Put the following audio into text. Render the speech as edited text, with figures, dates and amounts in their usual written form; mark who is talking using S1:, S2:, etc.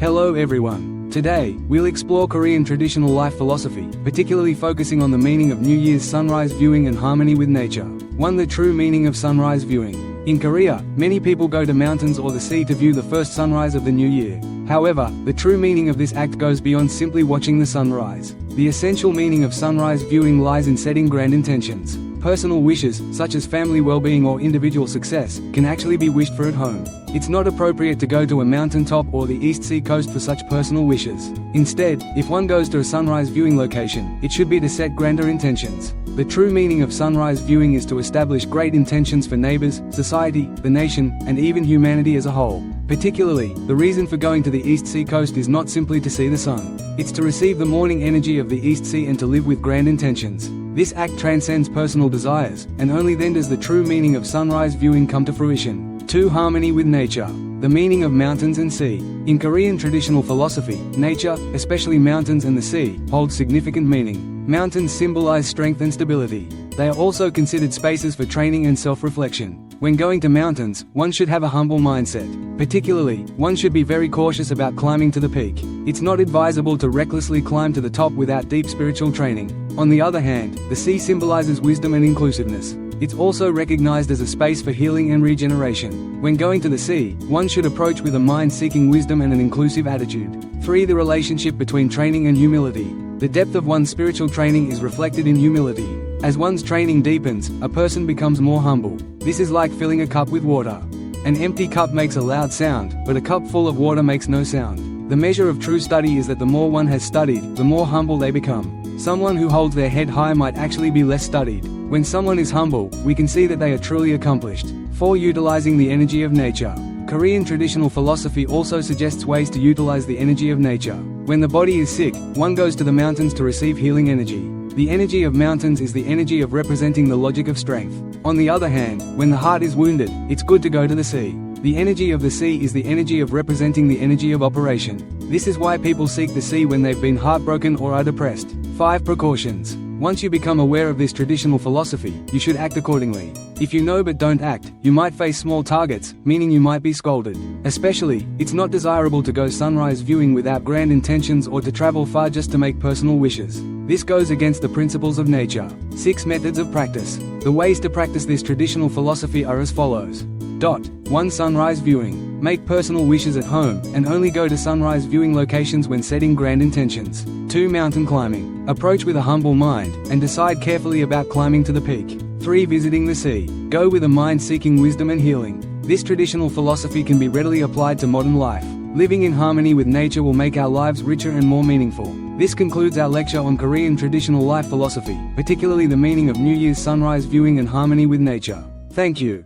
S1: Hello everyone. Today, we'll explore Korean traditional life philosophy, particularly focusing on the meaning of New Year's sunrise viewing and harmony with nature. 1. The true meaning of sunrise viewing. In Korea, many people go to mountains or the sea to view the first sunrise of the new year. However, the true meaning of this act goes beyond simply watching the sunrise. The essential meaning of sunrise viewing lies in setting grand intentions. Personal wishes, such as family well-being or individual success, can actually be wished for at home. It's not appropriate to go to a mountaintop or the East Sea coast for such personal wishes. Instead, if one goes to a sunrise viewing location, it should be to set grander intentions. The true meaning of sunrise viewing is to establish great intentions for neighbors, society, the nation, and even humanity as a whole. Particularly, the reason for going to the East Sea coast is not simply to see the sun. It's to receive the morning energy of the East Sea and to live with grand intentions. This act transcends personal desires, and only then does the true meaning of sunrise viewing come to fruition. 2. Harmony with nature. The meaning of mountains and sea. In Korean traditional philosophy, nature, especially mountains and the sea, holds significant meaning. Mountains symbolize strength and stability. They are also considered spaces for training and self-reflection. When going to mountains, one should have a humble mindset. Particularly, one should be very cautious about climbing to the peak. It's not advisable to recklessly climb to the top without deep spiritual training. On the other hand, the sea symbolizes wisdom and inclusiveness. It's also recognized as a space for healing and regeneration. When going to the sea, one should approach with a mind seeking wisdom and an inclusive attitude. 3. The relationship between training and humility. The depth of one's spiritual training is reflected in humility. As one's training deepens, a person becomes more humble. This is like filling a cup with water. An empty cup makes a loud sound, but a cup full of water makes no sound. The measure of true study is that the more one has studied, the more humble they become. Someone who holds their head high might actually be less studied. When someone is humble, we can see that they are truly accomplished. 4. Utilizing the energy of nature. Korean traditional philosophy also suggests ways to utilize the energy of nature. When the body is sick, one goes to the mountains to receive healing energy. The energy of mountains is the energy of representing the logic of strength. On the other hand, when the heart is wounded, it's good to go to the sea. The energy of the sea is the energy of representing the energy of operation. This is why people seek the sea when they've been heartbroken or are depressed. 5. Precautions. Once you become aware of this traditional philosophy, you should act accordingly. If you know but don't act, you might face small targets, meaning you might be scolded. Especially, it's not desirable to go sunrise viewing without grand intentions or to travel far just to make personal wishes. This goes against the principles of nature. 6. Methods of practice. The ways to practice this traditional philosophy are as follows. 1. Sunrise viewing. Make personal wishes at home, and only go to sunrise viewing locations when setting grand intentions. 2. Mountain climbing. Approach with a humble mind, and decide carefully about climbing to the peak. 3. Visiting the sea. Go with a mind seeking wisdom and healing. This traditional philosophy can be readily applied to modern life. Living in harmony with nature will make our lives richer and more meaningful. This concludes our lecture on Korean traditional life philosophy, particularly the meaning of New Year's sunrise viewing and harmony with nature. Thank you.